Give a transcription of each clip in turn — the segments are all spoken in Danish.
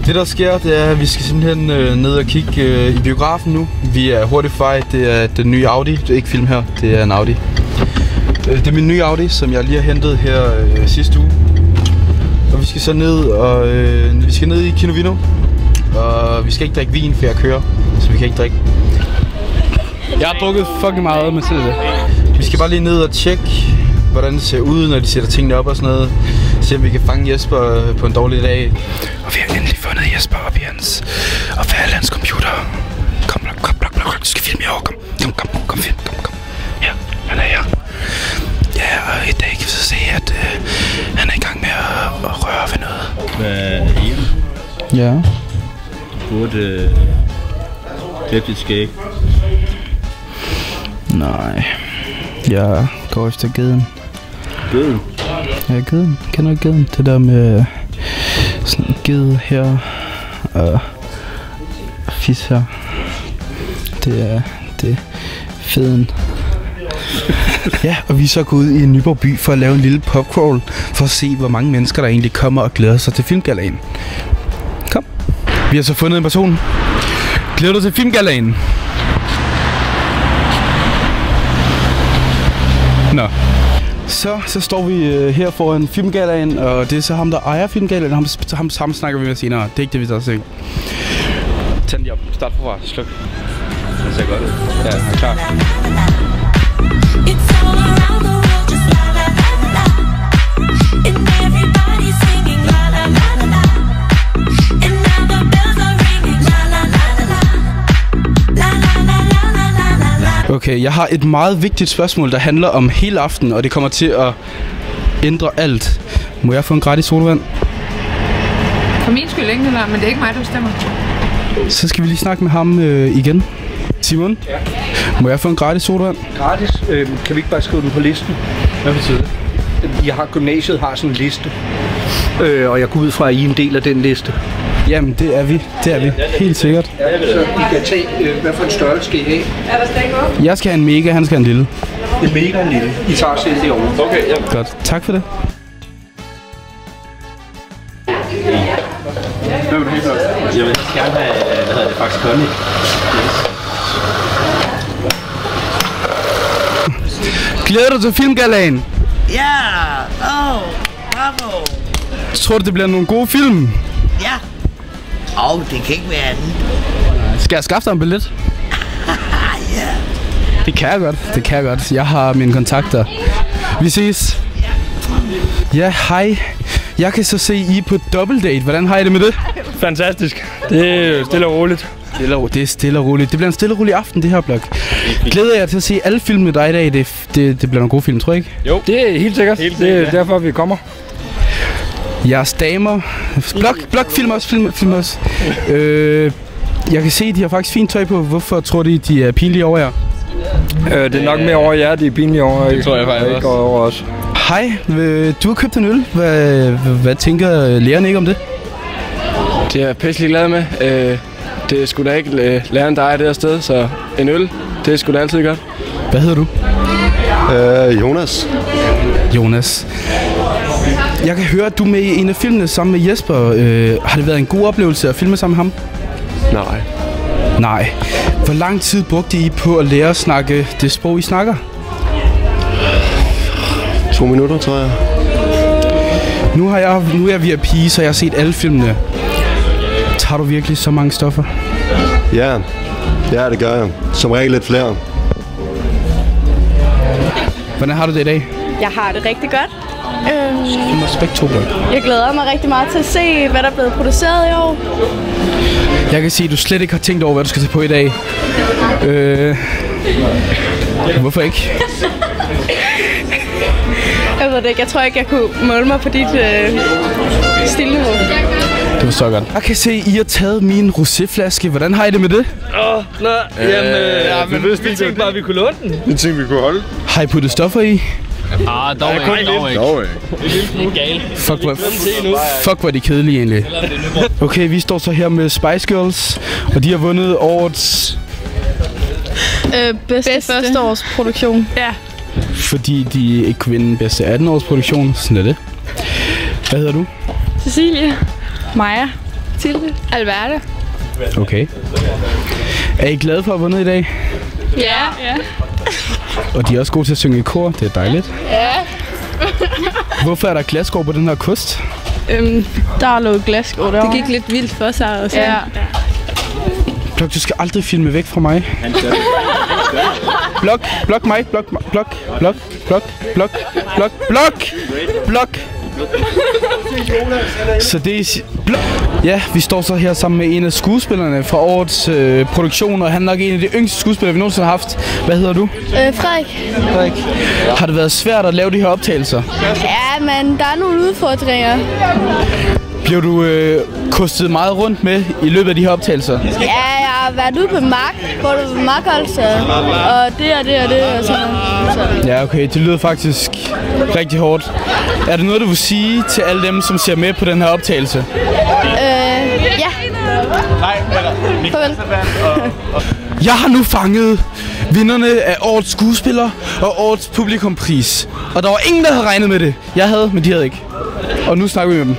Det der sker, det er, at vi skal simpelthen ned og kigge i biografen nu. Vi er Hurtify, det er den nye Audi. Det er ikke film her, det er en Audi. Det er min nye Audi, som jeg lige har hentet her sidste uge. Og vi skal så ned, og vi skal ned i Kino Vino. Og vi skal ikke drikke vin, for jeg kører, så vi kan ikke drikke. Jeg har drukket fucking meget med til det. Vi skal bare lige ned og tjekke, hvordan det ser ud, når de sætter tingene op og sådan noget. Se om vi kan fange Jesper på en dårlig dag. Og vi har endelig fundet Jesper op i hans computer. Kom, du skal filme i år. Kom, film. Kom. Ja, han er her. Ja, og i dag kan vi så se, at han er i gang med at røre ved noget. Hvad er Ian? Ja. Burde klippe dit skæg? Nej. Jeg går efter geden. Geden? Ja, geden. Kender du geden? Det der med sådan en ged her og fis her. Det er feden. Ja, og vi er så gået ud i Nyborg by for at lave en lille popcrawl for at se, hvor mange mennesker der egentlig kommer og glæder sig til filmgalaen. Kom. Vi har så fundet en person. Glæder du til filmgalaen? Nå. Så står vi her foran filmgalaen, og det er så ham, der ejer filmgalaen. Ham snakker vi med senere. Det er ikke det, vi tager se. Tænd lige op. Start forfra. Sluk. Det ser godt ud. Ja, jeg er klar. Okay, jeg har et meget vigtigt spørgsmål, der handler om hele aftenen, og det kommer til at ændre alt. Må jeg få en gratis sodavand? For min skyld ikke, men det er ikke mig, der bestemmer. Så skal vi lige snakke med ham igen. Simon? Ja. Må jeg få en gratis sodavand? Gratis? Kan vi ikke bare skrive den på listen? Hvad betyder det? Gymnasiet har sådan en liste, og jeg går ud fra, at I er en del af den liste. Jamen, det er vi. Helt sikkert. Ja, så I kan tage, hvad for en størrelse skal I have? Er der stik op? Jeg skal have en mega, han skal have en lille. En mega en lille. I tager selv det over. Okay, ja. Godt. Tak for det. Hvad vil du have for? Jeg vil gerne have, faktisk Connie. Glæder du til filmgalaen? Ja! Bravo! Tror du, det bliver nogle gode film? Ja! Det kan ikke være andet. Skal jeg skaffe dig en billet? Ja. Det kan jeg godt. Jeg har mine kontakter. Vi ses. Ja, hej. Jeg kan så se, I er på dobbeltdate. Hvordan har I det med det? Fantastisk. Det er stille og roligt. Det er stille og roligt. Det bliver en stille og rolig aften, det her blok. Glæder jeg til at se alle filmene med dig i dag. Det bliver nogle gode film, tror jeg ikke? Jo, det er helt sikkert. Det er derfor, vi kommer. Jeres damer. Blok, film også. Jeg kan se, at de har faktisk fint tøj på. Hvorfor tror de er pinlige over jer? Det er nok mere over jer, de er pinlige over. Det tror jeg faktisk ikke over os. Hej, du har købt en øl. Hvad tænker lærerne ikke om det? Det er jeg pisselig glad med. Det er sgu da ikke læreren, der er det her sted, så en øl, det er sgu da altid godt. Hvad hedder du? Jonas. Jeg kan høre, at du er med i en af filmene sammen med Jesper. Har det været en god oplevelse at filme sammen med ham? Nej. Hvor lang tid brugte I på at lære at snakke det sprog, I snakker? 2 minutter, tror jeg. Nu er jeg VIP, så jeg har set alle filmene. Tager du virkelig så mange stoffer? Ja, det gør jeg. Som regel lidt flere. Hvordan har du det i dag? Jeg har det rigtig godt. Jeg glæder mig rigtig meget til at se, hvad der er blevet produceret i år. Jeg kan se, at du slet ikke har tænkt over, hvad du skal tage på i dag. Hvorfor ikke? Jeg ved det ikke. Jeg tror ikke, jeg kunne måle mig på dit stilniveau. Det var så godt. Jeg kan se, at I har taget min roséflaske. Hvordan har I det med det? Men vi tænkte bare, at vi kunne låne den. Det tænkte vi kunne holde. Har I puttet stoffer i? Dog ikke. Det er galt. Fuck, hvor er de kedelige egentlig. Okay, vi står så her med Spice Girls, og de har vundet årets... Bedste førsteårsproduktion. Ja. Fordi de ikke kunne vinde bedste 18-årsproduktion. Sådan er det. Hvad hedder du? Cecilie. Maja. Mathilde. Alverde. Okay. Er I glade for at have vundet i dag? Ja. Og de er også gode til at synge i kor. Det er dejligt. Ja. Hvorfor er der glasskår på den her kost? Der lå glasskår derovre. Det gik lidt vildt for sig. Og så. Ja. Blok, du skal aldrig filme væk fra mig. Blok mig. Blok. Så det er... Ja, vi står så her sammen med en af skuespillerne fra årets produktion, og han er nok en af de yngste skuespillere, vi nogensinde har haft. Hvad hedder du? Frederik. Har det været svært at lave de her optagelser? Ja, men der er nogle udfordringer. Bliver du kostet meget rundt med i løbet af de her optagelser? Ja, jeg har været ude på mark, hvor du markholdelse, og det og sådan noget. Ja, okay. Det lyder faktisk rigtig hårdt. Er det noget, du vil sige til alle dem, som ser med på den her optagelse? Ja. Farvel. Jeg har nu fanget vinderne af årets skuespiller og årets publikumpris. Og der var ingen, der havde regnet med det. Jeg havde, men de havde ikke. Og nu snakker vi med dem.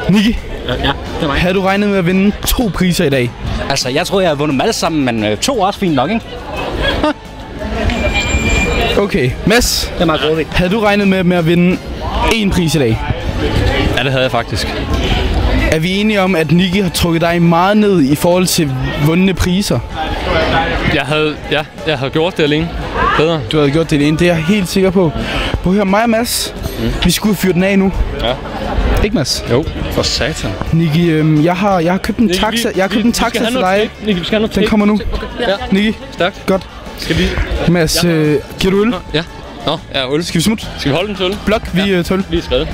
Niki, Ja, det er mig. havde du regnet med at vinde 2 priser i dag? Altså, jeg tror, jeg har vundet dem alle sammen, men 2 er også fint nok, ikke? Okay, Mads, Det er meget grådigt. havde du regnet med at vinde 1 pris i dag? Ja, det havde jeg faktisk. Er vi enige om, at Niki har trukket dig meget ned i forhold til vundne priser? Jeg havde gjort det alene. Bedre. Du havde gjort det alene, det er jeg helt sikker på. Prøv at høre, mig og Mads, vi skulle fyre den af nu. Ja. Ikke, Mads? Jo, for satan. Niki, jeg har købt en taxa. Jeg har købt en taxa til dig. Niki, vi skal have noget Den kommer nu. Ja. Niki, Stærkt. godt. Skal vi... Mads, giver du øl? Ja. Nå, ja, øl. Skal vi smutte? Skal vi holde den til øl? Blok, vi tøl. Lige skrevet.